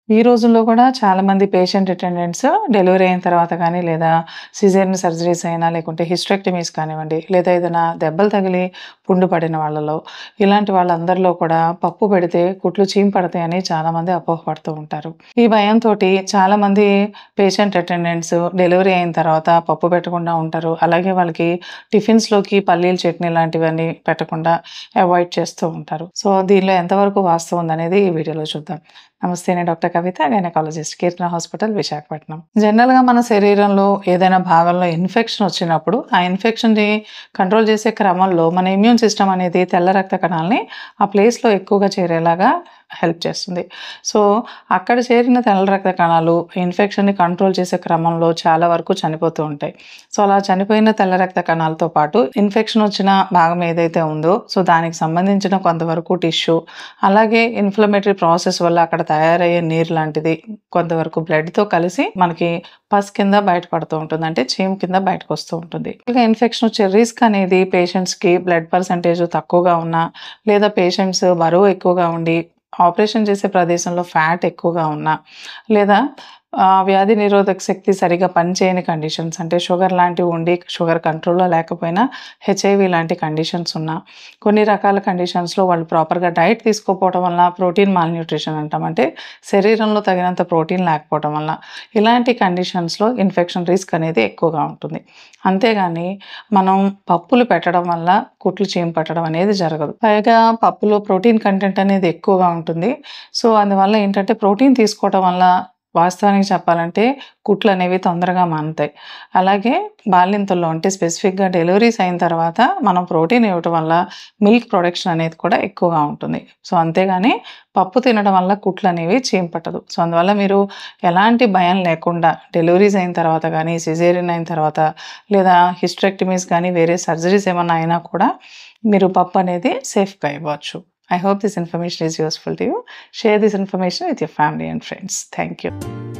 ఈ రోజుల్లో కూడా చాలామంది పేషెంట్ అటెండెంట్స్ డెలివరీ అయిన తర్వాత కానీ, లేదా సిజేరియన్ సర్జరీస్ అయినా, లేకుంటే హిస్టెక్టమీస్ కానివ్వండి, లేదా ఏదైనా దెబ్బలు తగిలి పుండు పడిన వాళ్ళలో, ఇలాంటి వాళ్ళందరిలో కూడా పప్పు పెడితే కుట్లు చీము పడతాయని చాలామంది అపోహపడుతూ ఉంటారు. ఈ భయంతోటి చాలామంది పేషెంట్ అటెండెంట్స్ డెలివరీ అయిన తర్వాత పప్పు పెట్టకుండా ఉంటారు. అలాగే వాళ్ళకి టిఫిన్స్‌లోకి పల్లీల చట్నీ లాంటివన్నీ పెట్టకుండా అవాయిడ్ చేస్తూ ఉంటారు. సో, దీనిలో ఎంతవరకు వాస్తవం ఉందనేది ఈ వీడియోలో చూద్దాం. నమస్తే. నేను డాక్టర్ కవిత, గైనకాలజిస్ట్, కీర్తన హాస్పిటల్, విశాఖపట్నం. జనరల్‌గా మన శరీరంలో ఏదైనా భాగంలో ఇన్ఫెక్షన్ వచ్చినప్పుడు, ఆ ఇన్ఫెక్షన్‌ని కంట్రోల్ చేసే క్రమంలో మన ఇమ్యూన్ సిస్టమ్ అనేది తెల్ల రక్త కణాలని ఆ ప్లేస్‌లో ఎక్కువగా చేరేలాగా హెల్ప్ చేస్తుంది. సో, అక్కడ చేరిన తెల్ల రక్త కణాలు ఇన్ఫెక్షన్‌ని కంట్రోల్ చేసే క్రమంలో చాలా వరకు చనిపోతూ ఉంటాయి. సో, అలా చనిపోయిన తెల్ల రక్త కణాలతో పాటు ఇన్ఫెక్షన్ వచ్చిన భాగం ఏదైతే ఉందో, సో, దానికి సంబంధించిన కొంతవరకు టిష్యూ, అలాగే ఇన్‌ఫ్లమేటరీ ప్రాసెస్ వల్ల అక్కడ తయారయ్యే నీరు లాంటిది కొంతవరకు బ్లడ్‌తో కలిసి మనకి పస్ కింద బయటపడుతూ ఉంటుంది. అంటే చీము కింద బయటకొస్తూ ఉంటుంది. ఇక ఇన్ఫెక్షన్ వచ్చే రిస్క్ అనేది పేషెంట్స్‌కి బ్లడ్ పర్సెంటేజ్ తక్కువగా ఉన్నా, లేదా పేషెంట్స్ బరువు ఎక్కువగా ఉండి ఆపరేషన్ చేసే ప్రదేశంలో ఫ్యాట్ ఎక్కువగా ఉన్నా, లేదా వ్యాధి నిరోధక శక్తి సరిగ్గా పనిచేయని కండిషన్స్, అంటే షుగర్ లాంటివి ఉండి షుగర్ కంట్రోల్‌లో లేకపోయినా, హెచ్ఐవి లాంటి కండిషన్స్ ఉన్నా, కొన్ని రకాల కండిషన్స్‌లో వాళ్ళు ప్రాపర్‌గా డైట్ తీసుకోకపోవడం వల్ల ప్రోటీన్ మాల్‌న్యూట్రిషన్ అంటాం. అంటే శరీరంలో తగినంత ప్రోటీన్ లేకపోవడం వల్ల, ఇలాంటి కండిషన్స్‌లో ఇన్ఫెక్షన్ రిస్క్ అనేది ఎక్కువగా ఉంటుంది. అంతేగాని మనం పప్పులు పెట్టడం వల్ల కుట్లు చీము పట్టడం అనేది జరగదు. పైగా పప్పులో ప్రోటీన్ కంటెంట్ అనేది ఎక్కువగా ఉంటుంది. సో, అందువల్ల ఏంటంటే ప్రోటీన్ తీసుకోవడం వల్ల వాస్తవానికి చెప్పాలంటే కుట్లనేవి తొందరగా మానుతాయి. అలాగే బాలింతల్లో, అంటే స్పెసిఫిక్‌గా డెలివరీస్ అయిన తర్వాత మనం ప్రోటీన్ ఇవ్వటం వల్ల మిల్క్ ప్రొడక్షన్ అనేది కూడా ఎక్కువగా ఉంటుంది. సో, అంతేగాని పప్పు తినడం వల్ల కుట్లనేవి చీము పట్టదు. సో, అందువల్ల మీరు ఎలాంటి భయం లేకుండా డెలివరీస్ అయిన తర్వాత గానీ, సిజేరియన్ అయిన తర్వాత, లేదా హిస్టెరెక్టమీస్ కానీ, వేరే సర్జరీస్ ఏమన్నా అయినా కూడా మీరు పప్పు అనేది సేఫ్‌గా ఇవ్వచ్చు. I hope this information is useful to you. Share this information with your family and friends. Thank you.